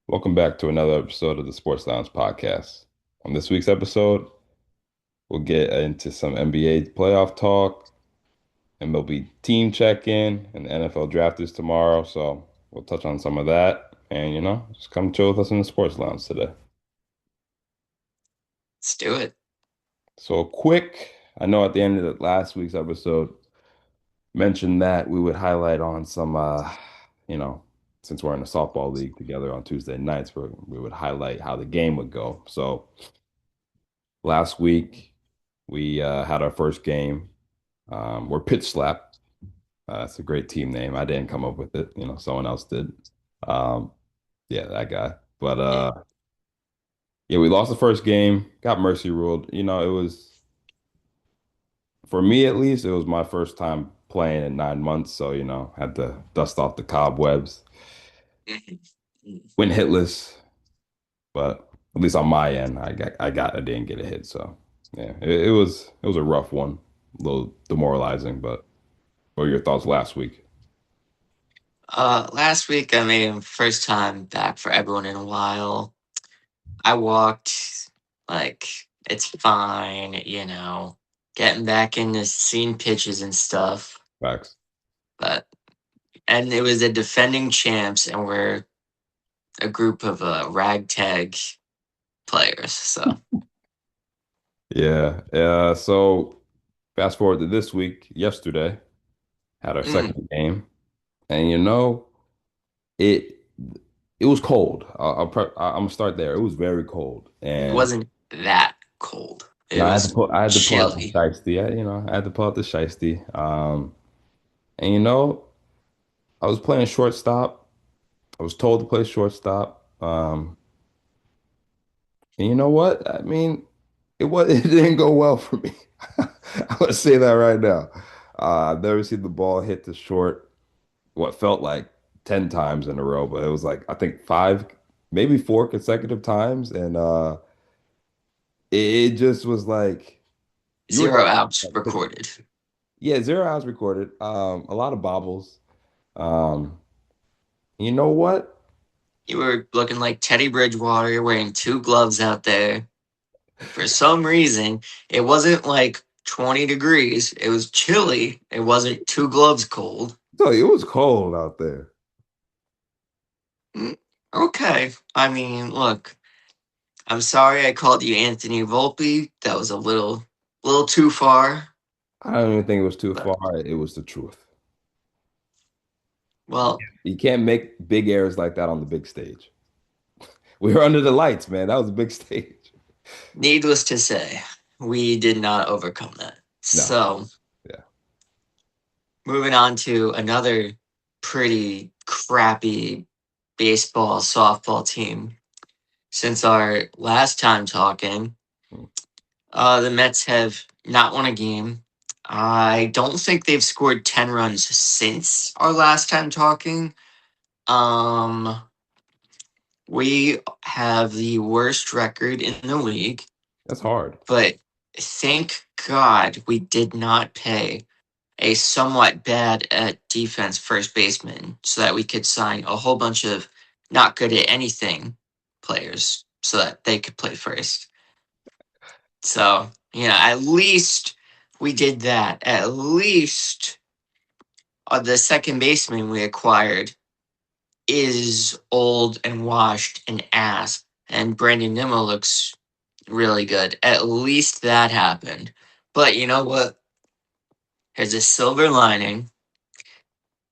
Welcome back to another episode of the Sports Lounge podcast. On this week's episode, we'll get into some NBA playoff talk, MLB Team Check In, and the NFL Draft is tomorrow. So we'll touch on some of that and, just come chill with us in the Sports Lounge today. Let's do it. So, I know at the end of the last week's episode, mentioned that we would highlight on some, you know, since we're in a softball league together on Tuesday nights, we would highlight how the game would go. So, last week, we had our first game. We're Pitch Slap. That's a great team name. I didn't come up with it. Someone else did. Um, yeah, that guy. But Mm. yeah, we lost the first game. Got mercy ruled. It was for me at least. It was my first time playing in 9 months, so had to dust off the cobwebs. Mhm. Mm. Went hitless, but at least on my end, I didn't get a hit. So yeah, it was a rough one, a little demoralizing. But what were your thoughts last week? Last week I made him first time back for everyone in a while. I walked like it's fine, getting back into seeing pitches and stuff. Facts. But and it was the defending champs, and we're a group of ragtag players. So Yeah. So fast forward to this week, yesterday, had our mm, second game, and it it was cold. I'm gonna start there. It was very cold, it and wasn't that cold. no, It was I had to pull out the chilly. shiesty. I had to pull out the shiesty. And I was playing shortstop. I was told to play shortstop. And you know what? I mean, it didn't go well for me. I'm gonna say that right now. I've never seen the ball hit the short what felt like 10 times in a row, but it was like I think five, maybe four consecutive times. And it just was like you were 0 outs recorded. yeah, 0 hours recorded. A lot of bobbles. Um, you know what? You were looking like Teddy Bridgewater. You're wearing two gloves out there. For some reason, it wasn't like 20 degrees. It was chilly. It wasn't two gloves cold. So it was cold out there. Mm, okay. I mean, look, I'm sorry I called you Anthony Volpe. That was a little too far. I don't even think it was too But far. It was the truth. well, You can't make big errors like that on the big stage. We were under the lights, man. That was a big stage. needless to say, we did not overcome that. No. So, Yeah. moving on to another pretty crappy baseball softball team. Since our last time talking, Mm. the Mets have not won a game. I don't think they've scored 10 runs since our last time talking. Um, we have the worst record in the league, That's hard. but thank God we did not pay a somewhat bad at defense first baseman so that we could sign a whole bunch of not good at anything players so that they could play first. So, at least we did that. At least the second baseman we acquired is old and washed and ass. And Brandon Nimmo looks really good. At least that happened. But you know what? There's a silver lining.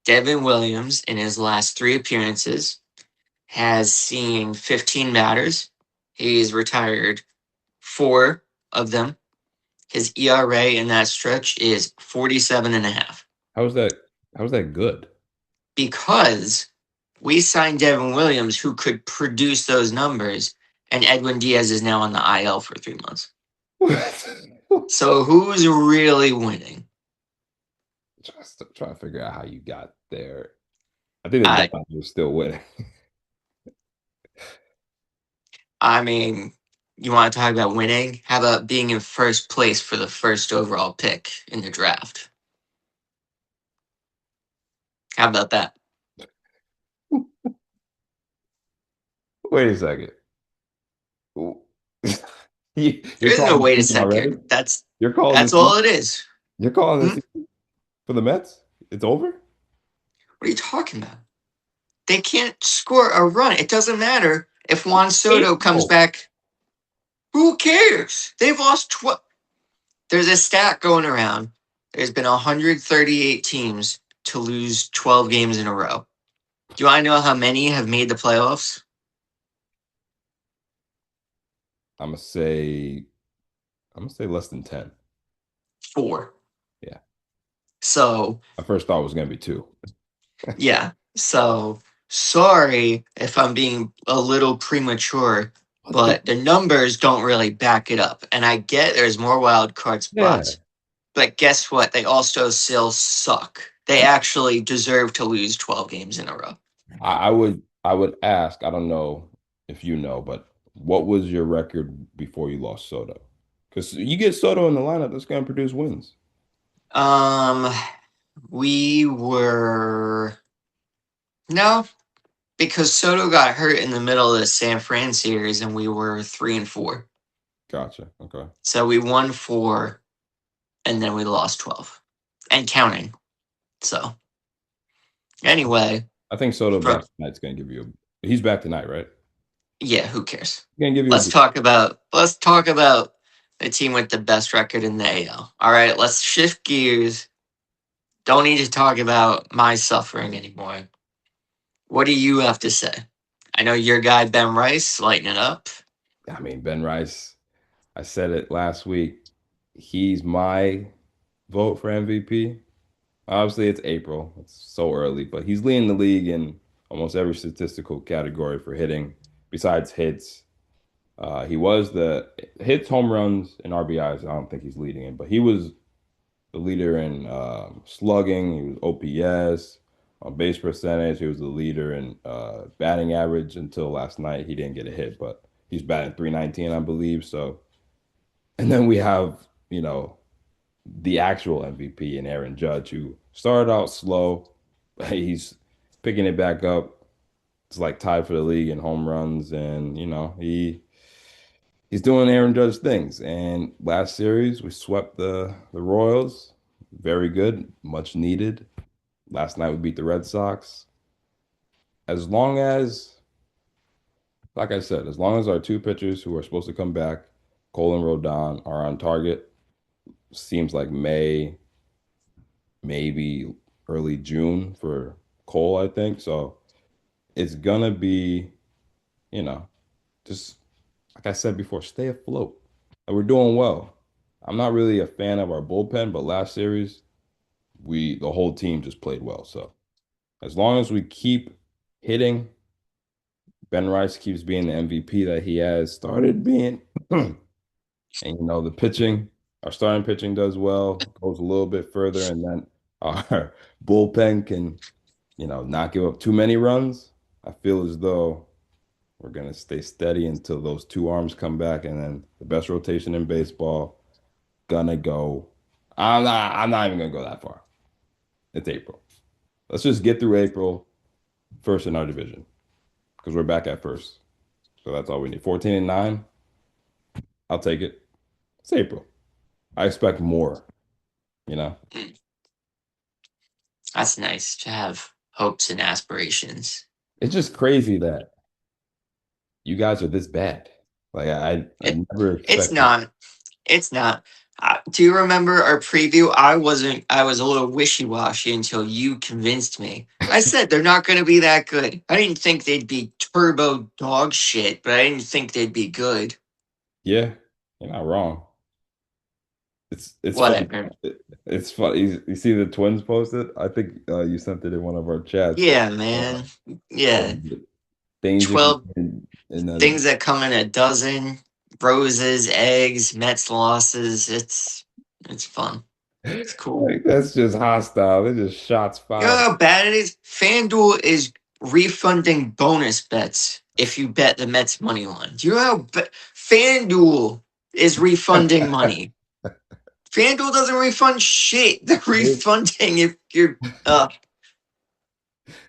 Devin Williams, in his last three appearances, has seen 15 batters. He's retired four of them. His ERA in that stretch is 47 and a half. How was that? How was that good? Because we signed Devin Williams, who could produce those numbers, and Edwin Diaz is now on the IL for 3 months. So who's really winning? Trying to figure out how you got there. I think the I Dodgers are still winning. I mean, you want to talk about winning? How about being in first place for the first overall pick in the draft? How about that? Wait a second. There You're is no calling wait a the season second. already? That's You're calling that's this all season? it is. You're calling Hmm? this for the Mets? It's over? What are you talking about? They can't score a run. It doesn't matter if Juan Soto comes April. back. Who cares? They've lost 12. There's a stat going around. There's been 138 teams to lose 12 games in a row. Do I know how many have made the playoffs? I'm gonna say I'm gonna say less than 10. Four. Yeah. So, My first thought was gonna be two. yeah. So, sorry if I'm being a little premature, What the but the numbers don't really back it up. And I get there's more wild card yeah. spots, but guess what? They also still suck. They actually deserve to lose 12 games in a row. I would ask, I don't know if you know, but what was your record before you lost Soto? Because you get Soto in the lineup, that's gonna produce wins. Um, we were no, because Soto got hurt in the middle of the San Fran series, and we were 3-4. Gotcha. Okay. So we won four, and then we lost 12, and counting. So anyway, I think Soto back from tonight's gonna give you he's back tonight, right? yeah, who cares? He's gonna give you a Let's beat. talk about let's talk about the team with the best record in the AL. All right, let's shift gears. Don't need to talk about my suffering anymore. What do you have to say? I know your guy Ben Rice lighting it up. I mean, Ben Rice, I said it last week. He's my vote for MVP. Obviously, it's April. It's so early, but he's leading the league in almost every statistical category for hitting, besides hits. He was the hits, home runs, and RBIs. I don't think he's leading in, but he was the leader in slugging. He was OPS, on base percentage. He was the leader in batting average until last night. He didn't get a hit, but he's batting 319, I believe. So, and then we have, the actual MVP in Aaron Judge, who started out slow. He's picking it back up. It's like tied for the league in home runs, and he's doing Aaron Judge things. And last series, we swept the Royals. Very good, much needed. Last night we beat the Red Sox. As long as, like I said, as long as our two pitchers who are supposed to come back, Cole and Rodon, are on target, seems like May, maybe early June for Cole, I think. So it's gonna be, you know, just like I said before, stay afloat. And we're doing well. I'm not really a fan of our bullpen, but last series, the whole team just played well. So as long as we keep hitting, Ben Rice keeps being the MVP that he has started being, and the pitching, our starting pitching does well, goes a little bit further, and then our bullpen can, not give up too many runs. I feel as though we're gonna stay steady until those two arms come back, and then the best rotation in baseball gonna go. I'm not even gonna go that far. It's April. Let's just get through April first in our division because we're back at first. So that's all we need. 14-9. I'll take it. It's April. I expect more, you know. That's nice to have hopes and aspirations. It's just crazy that you guys are this bad. Like I It never it's expected. not. It's not. Do you remember our preview? I wasn't. I was a little wishy washy until you convinced me. I said they're not going to be that good. I didn't think they'd be turbo dog shit, but I didn't think they'd be good. Yeah, you're not wrong. It's funny. Whatever. It's funny. You see the twins posted? I think you sent it in one of our chats. Yeah, Uh, man. what Yeah. was it? Things you can 12 and things then that come in a dozen, roses, eggs, Mets losses. It's fun. It's cool. like that's just hostile. They're just shots You know fired. how bad it is? FanDuel is refunding bonus bets if you bet the Mets money line. Do you know how FanDuel is refunding money? FanDuel doesn't refund shit. They're They, refunding if you're uh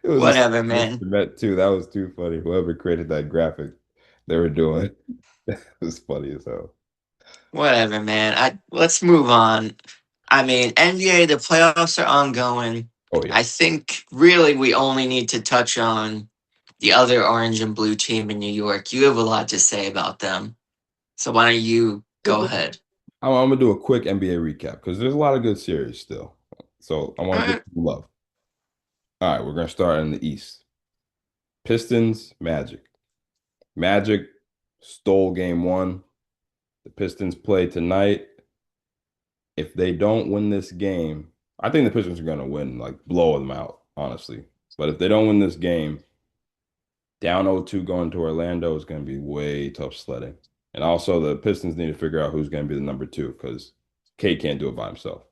It was Whatever, a Mr. man. Met too. That was too funny. Whoever created that graphic they were doing, it was funny as hell. Whatever, man. Let's move on. I mean, NBA, the playoffs are ongoing. Oh yeah. I think really we only need to touch on the other orange and blue team in New York. You have a lot to say about them. So why don't you go ahead? I'm gonna do a quick NBA recap because there's a lot of good series still. So I All want to give right. some love. All right, we're gonna start in the East. Pistons, Magic. Magic stole game one. The Pistons play tonight. If they don't win this game, I think the Pistons are gonna win, like blow them out, honestly. But if they don't win this game, down 0-2 going to Orlando is gonna be way tough sledding. And also the Pistons need to figure out who's gonna be the number two because K can't do it by himself.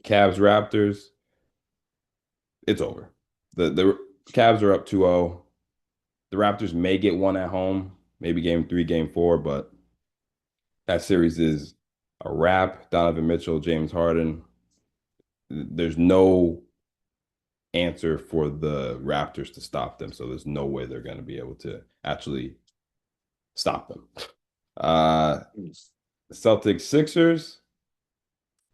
Cavs, Raptors, it's over. The Cavs are up 2-0. The Raptors may get one at home, maybe game three, game four, but that series is a wrap. Donovan Mitchell, James Harden. There's no answer for the Raptors to stop them, so there's no way they're going to be able to actually stop them. Uh, Celtics Sixers.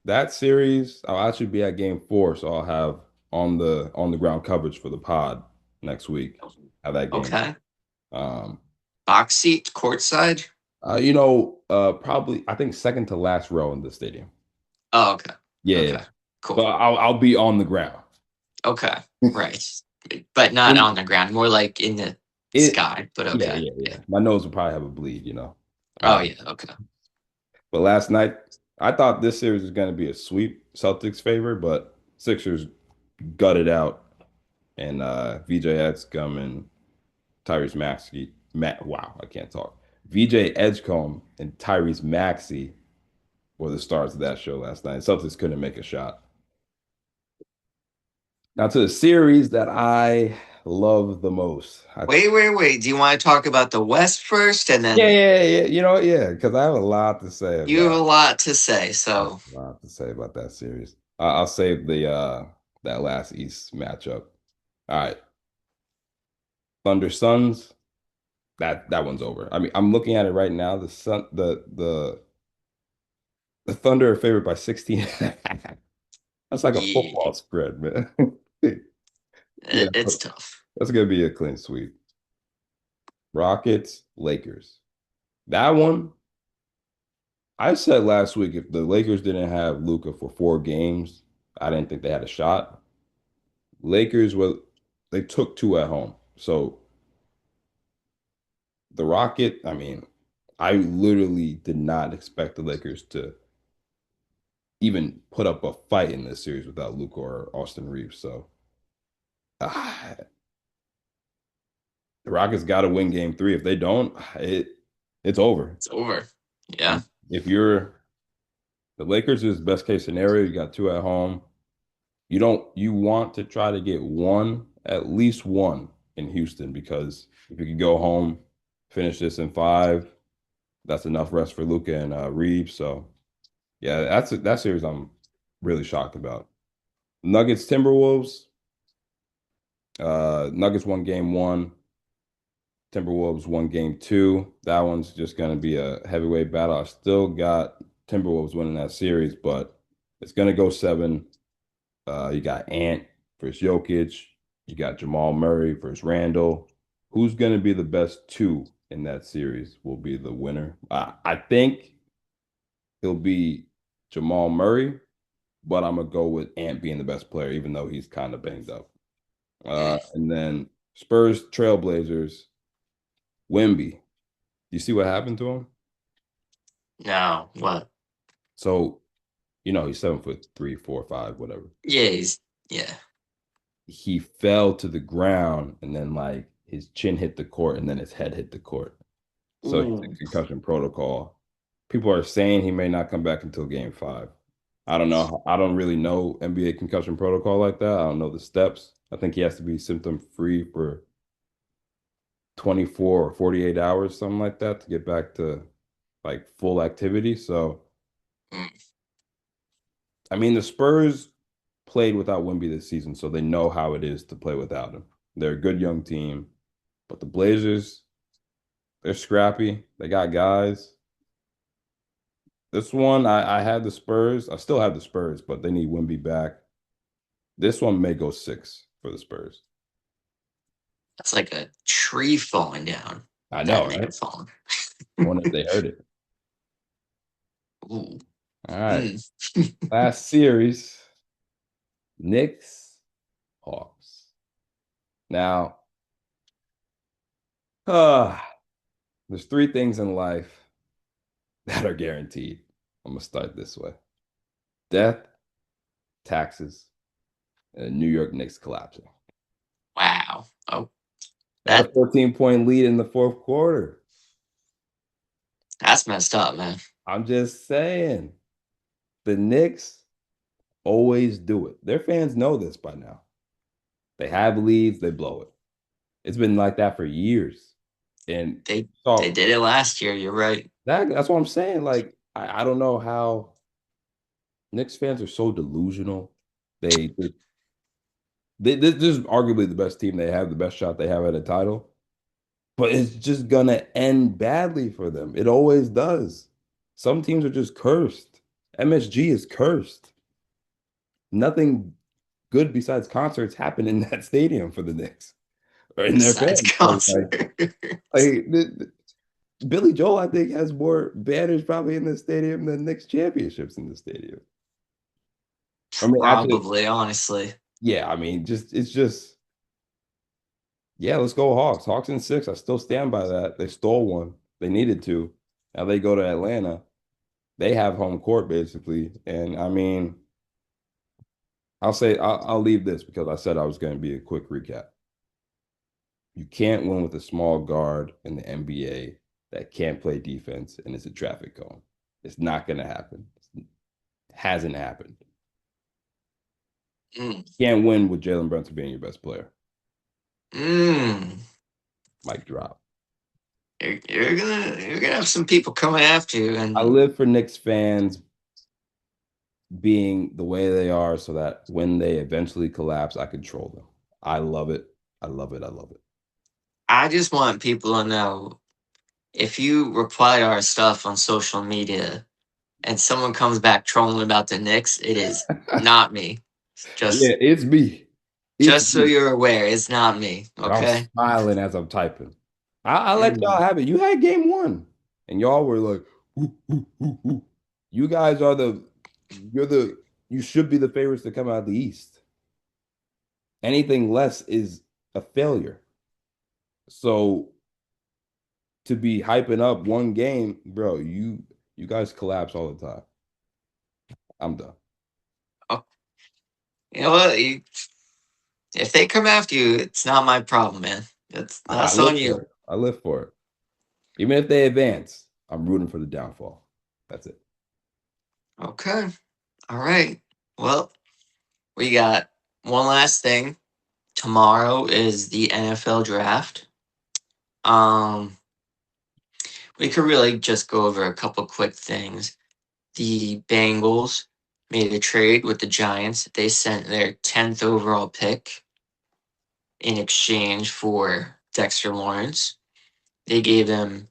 That series, I'll actually be at game four, so I'll have on the ground coverage for the pod next week. Have that game. Okay. Um, Box seat, courtside. Probably I think second to last row in the stadium. Oh, okay. Yeah, Okay. but Cool. I'll be on the ground. Okay. Right. But not And on the ground, more like in the it, sky. But yeah, okay. yeah, Yeah. yeah. My nose will probably have a bleed. Oh, Uh, yeah. Okay. but last night I thought this series was going to be a sweep, Celtics favor, but Sixers gutted out, and VJ Edgecombe and Tyrese Maxey, wow, I can't talk. VJ Edgecombe and Tyrese Maxey were the stars of that show last night. Celtics couldn't make a shot. Now to the series that I love the most. Wait. Do you want to talk about the West first? And Yeah, then yeah, yeah. Yeah, because I have a lot to say you have a about lot to say. I have So, a lot to say about that series. I'll save the that last East matchup. All right, Thunder Suns. That one's over. I mean, I'm looking at it right now. The Thunder are favored by 16. That's like a yeah, football spread, man. Yeah, it's but tough. that's gonna be a clean sweep. Rockets, Lakers. That one, I said last week if the Lakers didn't have Luca for 4 games, I didn't think they had a shot. Lakers were they took two at home. So the Rocket, I mean, I literally did not expect the Lakers to even put up a fight in this series without Luca or Austin Reeves. So ah, the Rockets got to win game three. If they don't, it's over. It's over. Yeah. And if you're the Lakers is best case scenario, you got two at home. You want to try to get one, at least one in Houston because if you could go home, finish this in five, that's enough rest for Luca and Reeves. So yeah, that series I'm really shocked about. Nuggets Timberwolves. Nuggets won game one. Timberwolves won game two. That one's just going to be a heavyweight battle. I still got Timberwolves winning that series, but it's going to go seven. You got Ant versus Jokic. You got Jamal Murray versus Randall. Who's going to be the best two in that series will be the winner. I think it'll be Jamal Murray, but I'm going to go with Ant being the best player, even though he's kind of banged up. Mm. And then Spurs Trailblazers, Wemby. You see what happened to him? No. What? So, he's 7 foot 3, 4, 5, whatever. Yeah. Yeah. He fell to the ground and then like his chin hit the court and then his head hit the court. So he's in Ooh. concussion protocol. People are saying he may not come back until game five. I don't know. I don't really know NBA concussion protocol like that. I don't know the steps. I think he has to be symptom free for 24 or 48 hours, something like that, to get back to like full activity. So, Mm. I mean, the Spurs. played without Wemby this season, so they know how it is to play without him. They're a good young team, but the Blazers, they're scrappy. They got guys. This one, I had the Spurs. I still have the Spurs, but they need Wemby back. This one may go six for the Spurs. That's like a tree falling down. I That know, right? name falling. I wonder if they heard it. Ooh. All right. Mm. Last series, Knicks, Hawks. Now, uh, there's three things in life that are guaranteed. I'm gonna start this way: death, taxes, and New York Knicks collapsing. Wow. Oh, They had a that 14-point lead in the fourth quarter. that's messed up, man. I'm just saying, the Knicks always do it. Their fans know this by now. They have leads, they blow it. It's been like that for years. And They so did it last year. You're right. that's what I'm saying. Like, I don't know how Knicks fans are so delusional. They, this is arguably the best team they have, the best shot they have at a title, but it's just gonna end badly for them. It always does. Some teams are just cursed. MSG is cursed. Nothing good besides concerts happen in that stadium for the Knicks or in their Besides fans. So concert. Billy Joel, I think, has more banners probably in the stadium than Knicks championships in the stadium. I mean, actually, Probably, honestly. yeah. I mean, just it's just yeah. Let's go Hawks. Hawks in six. I still stand by that. They stole one. They needed to. Now they go to Atlanta. They have home court basically, and I mean, I'll leave this because I said I was going to be a quick recap. You can't win with a small guard in the NBA that can't play defense and is a traffic cone. It's not going to happen. It hasn't happened. Mm. You can't win with Jalen Brunson being your best player. Mm. Mic drop. You're gonna have some people coming after you, I and live for Knicks fans being the way they are so that when they eventually collapse, I control them. I love it. I love it. I love it. I just want people to know if you reply to our stuff on social media and someone comes back trolling about the Knicks, it is not me. Yeah, Just it's me. It's just so me. you're aware, it's not me. I'm Okay. smiling as I'm typing. I let y'all Mm. have it. You had game one, and y'all were like, "Ooh, ooh, ooh, ooh." You guys are you're the, you should be the favorites to come out of the East. Anything less is a failure. So to be hyping up one game, bro, you guys collapse all the time. I'm done. Oh, you know what? If they come after you, it's not my problem, man. I That's live on for you. it. I live for it. Even if they advance, I'm rooting for the downfall. That's it. Okay. All right. Well, we got one last thing. Tomorrow is the NFL draft. Um, we could really just go over a couple quick things. The Bengals made a trade with the Giants. They sent their 10th overall pick in exchange for Dexter Lawrence. They gave him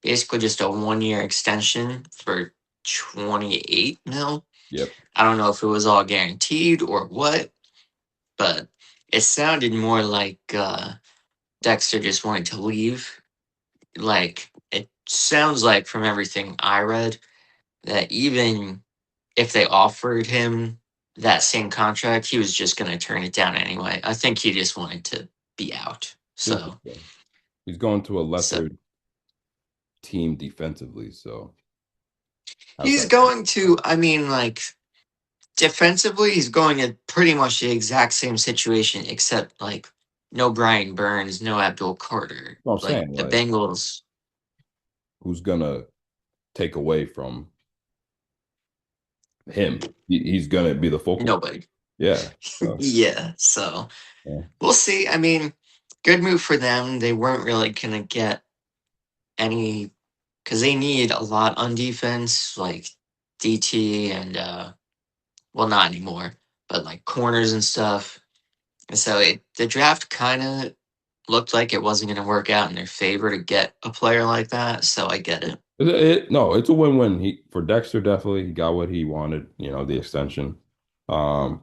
basically just a 1 year extension for 28 mil. Yep. I don't know if it was all guaranteed or what, but it sounded more like Dexter just wanted to leave. Like, it sounds like from everything I read that even if they offered him that same contract, he was just going to turn it down anyway. I think he just wanted to be out. Interesting. He's going to a So lesser team defensively. So how's he's that? going to, I mean, like, defensively, he's going to pretty much the exact same situation, except, like, no Brian Burns, no Abdul Carter. What I'm Like, saying, the like, Bengals, who's gonna take away from him? He's gonna be the focal point. nobody. Yeah. So, Yeah, so yeah. we'll see. I mean, good move for them. They weren't really going to get any because they need a lot on defense, like DT and well, not anymore, but like corners and stuff. And so the draft kind of looked like it wasn't going to work out in their favor to get a player like that. So I get it. No, it's a win-win. He for Dexter definitely he got what he wanted, the extension. Um,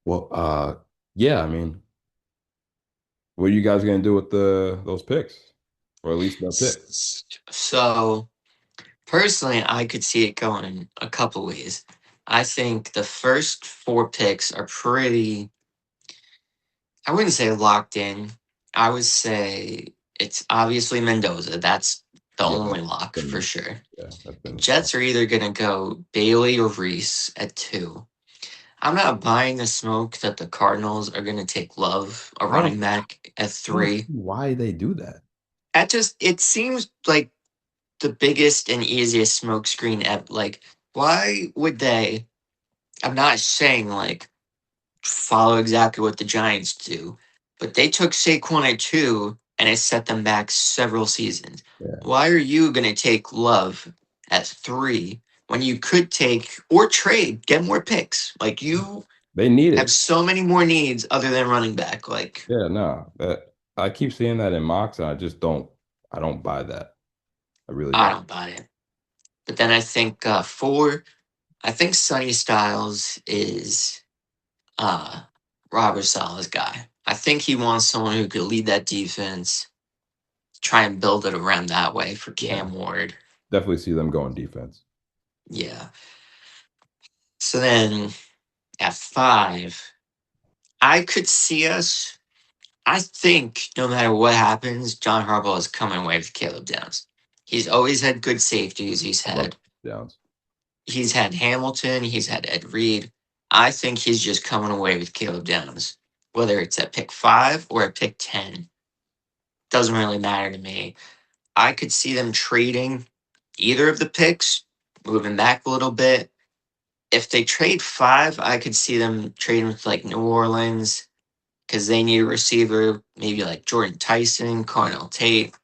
well, yeah, I mean, what are you guys gonna do with the those picks? Or at least the pick? So personally, I could see it going a couple ways. I think the first four picks are pretty, I wouldn't say locked in. I would say it's obviously Mendoza. That's the Yeah, only that's lock for been sure. yeah, that's The been Jets are either going to go Bailey or Reese at two. I'm not buying the smoke that the Cardinals are going to take Love, a I don't running back, at I don't three. see why they do that. That just, it seems like the biggest and easiest smokescreen ever. Like, why would they? I'm not saying like follow exactly what the Giants do, but they took Saquon at two and it set them back several seasons. Yeah. Why are you going to take Love at three when you could take or trade, get more picks? Like, you They need have it. so many more needs other than running back. Like, Yeah, no. That I keep seeing that in mocks and I don't buy that. I really I don't. don't buy it. But then I think four, I think Sonny Styles is uh, Robert Sala's guy. I think he wants someone who could lead that defense, try and build it around that way for Yeah. Cam Ward. Definitely see them going defense. Yeah. So then at five, I could see us. I think no matter what happens, John Harbaugh is coming away with Caleb Downs. He's always had good safeties. I love Downs. He's had Hamilton. He's had Ed Reed. I think he's just coming away with Caleb Downs. Whether it's at pick five or at pick 10, doesn't really matter to me. I could see them trading either of the picks, moving back a little bit. If they trade five, I could see them trading with like New Orleans because they need a receiver, maybe like Jordan Tyson, Carnell Tate.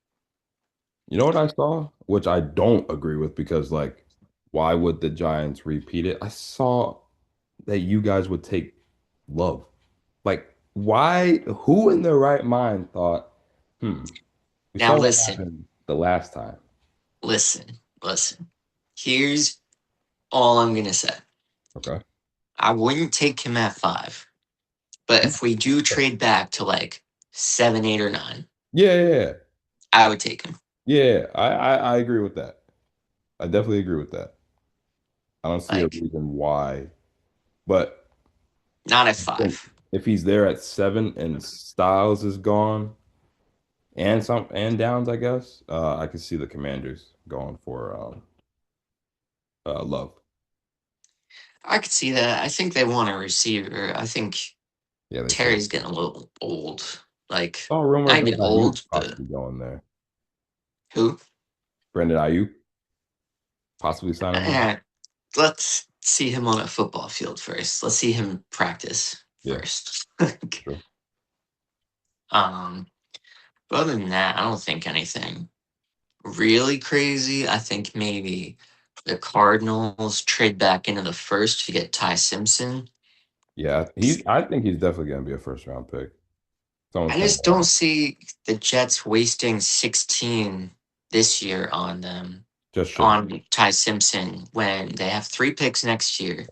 You know what I saw? Which I don't agree with because like why would the Giants repeat it? I saw that you guys would take Love. Like why who in their right mind thought, hmm, we Now saw what listen, happened the last time. listen. Here's all I'm gonna say. Okay. I wouldn't take him at five, but if we do trade back to like seven, eight, or nine, Yeah, yeah, yeah. I would take him. Yeah, I agree with that. I definitely agree with that. I don't see a Like, reason why. But not at I think five. if he's there at seven and Styles is gone and Downs, I guess, I could see the Commanders going for Love. I could see that. I think they want a receiver. I think Yeah, they said. Terry's getting a little old. Like, Saw not rumors of even Ayuk old, but possibly going there. who? Brandon Ayuk possibly signing there. Eh, let's see him on a football field first. Let's see him practice Yeah, first. true. um, but other than that, I don't think anything really crazy. I think maybe the Cardinals trade back into the first to get Ty Simpson. Yeah, I think he's definitely gonna be a first round pick. Someone's I saying just don't that. see the Jets wasting 16 this year on them, Just shouldn't. on Ty Simpson, when they have three picks next year.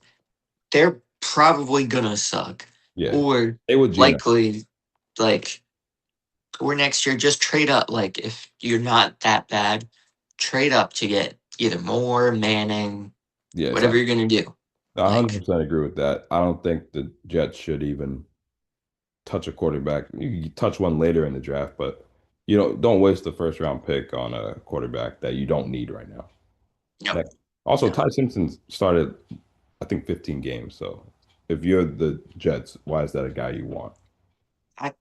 They're probably gonna suck. Yeah. Or Stay with Gino. likely, like, or next year, just trade up. Like, if you're not that bad, trade up to get either Moore, Manning, Yeah, whatever so you're gonna do. I Like, 100% agree with that. I don't think the Jets should even touch a quarterback. You can touch one later in the draft, but don't waste the first round pick on a quarterback that you don't need right now. no, Next. Also, no. Ty Simpson started, I think, 15 games. So if you're the Jets, why is that a guy you want? I,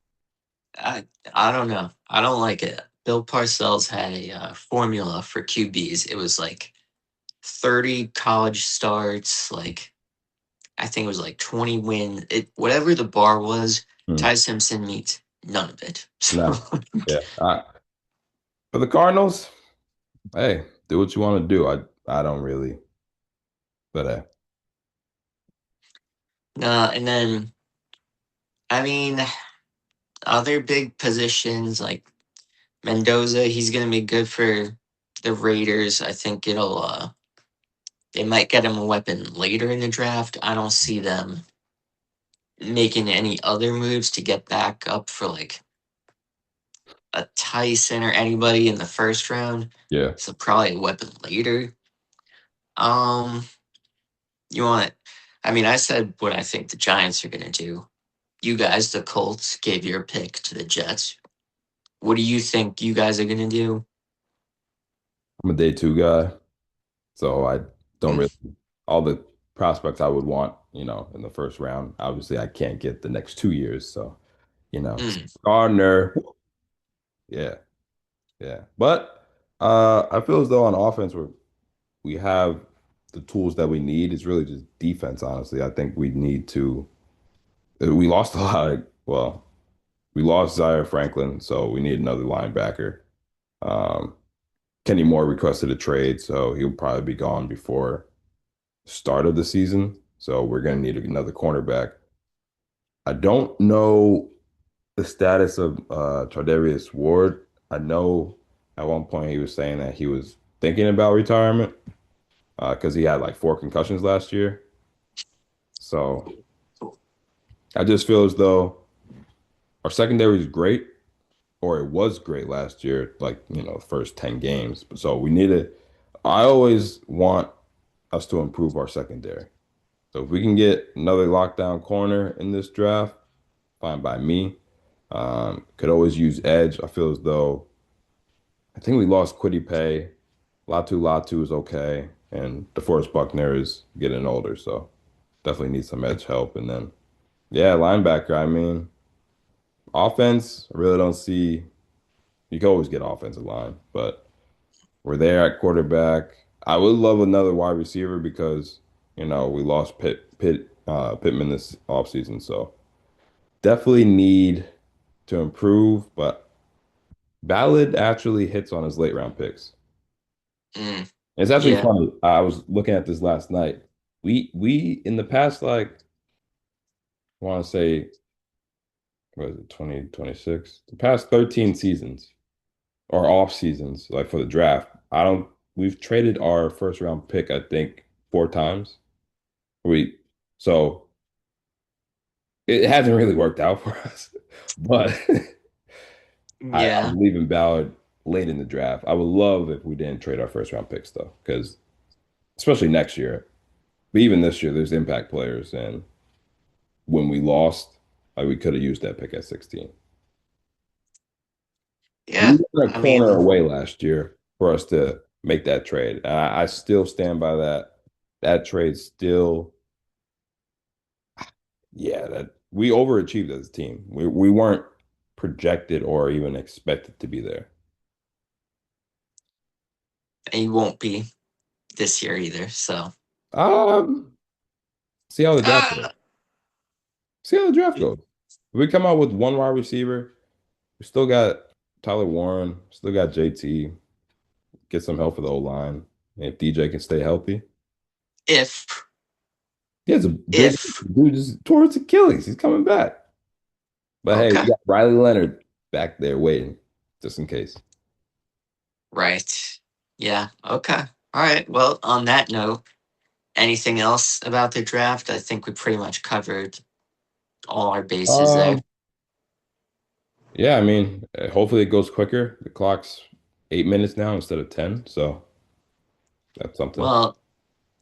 I, I don't know. I don't like it. Bill Parcells had a formula for QBs. It was like 30 college starts, like I think it was like 20 win. It whatever the bar was, Hmm. Ty Simpson meets none of it. So No. Yeah. For the Cardinals, hey, do what you want to do. I don't really, but And then I mean, other big positions like Mendoza, he's gonna be good for the Raiders. I think they might get him a weapon later in the draft. I don't see them making any other moves to get back up for like a Tyson or anybody in the first round. Yeah, So probably a weapon later. Um, you want? I mean, I said what I think the Giants are gonna do. You guys, the Colts, gave your pick to the Jets. What do you think you guys are gonna do? I'm a day two guy, so I don't Mm, really all the prospects I would want, in the first round. Obviously, I can't get the next 2 years, so mm, Gardner, yeah, yeah. But I feel as though on offense we have the tools that we need. It's really just defense, honestly. I think we need to. We lost a lot. Well, we lost Zaire Franklin, so we need another linebacker. Um, Kenny Moore requested a trade, so he'll probably be gone before start of the season. So we're going to need another cornerback. I don't know the status of Tardarius Ward. I know at one point he was saying that he was thinking about retirement because he had like 4 concussions last year. So I just feel as though our secondary is great, or it was great last year, like, the first 10 games. So we need to, I always want us to improve our secondary. So if we can get another lockdown corner in this draft, fine by me. Could always use edge. I feel as though I think we lost Quiddy Pay. Latu is okay. And DeForest Buckner is getting older, so definitely need some edge help. And then, yeah, linebacker. I mean, offense, I really don't see. You can always get offensive line, but we're there at quarterback. I would love another wide receiver because, we lost Pittman this offseason. So definitely need to improve, but Ballard actually hits on his late round picks. mm. It's actually Yeah. funny. I was looking at this last night. We in the past, like, I want to say, what is it, 2026? The past 13 seasons or off seasons, like for the draft. We've traded our first round pick, I think, 4 times. We so it hasn't really worked out for us. But I Yeah. believe in Ballard late in the draft. I would love if we didn't trade our first round picks though, because especially next year, but even this year, there's impact players, and when we lost, like we could have used that pick at 16. We Yeah. were a I corner mean, away last year for us to make that trade. And I still stand by that. That trade still, yeah, that we overachieved as a team. We weren't projected or even expected to be there. and you won't be this year either. So, Um, see how the draft goes. ah, See how the draft goes. If we come out with one wide receiver, we still got Tyler Warren, still got JT, get some help for the O line. And if DJ can stay healthy, if he has a big if dude just tore his Achilles. He's coming back. But hey, we okay, got Riley Leonard back there waiting just in case. right, yeah, okay, all right. Well, on that note, anything else about the draft? I think we pretty much covered all our bases there. Um, yeah, I mean, hopefully it goes quicker. The clock's 8 minutes now instead of 10, so that's something. Well,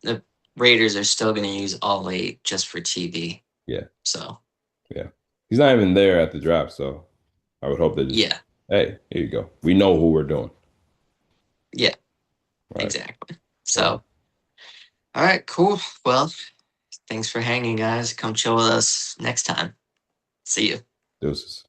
the Raiders are still going to use all eight just for TV. Yeah, So, yeah. He's not even there at the draft, so I would hope they just, yeah, hey, here you go. We know who we're doing. yeah, All right. exactly. Well, So, all right, cool. Well, thanks for hanging, guys. Come chill with us next time. See you. deuces.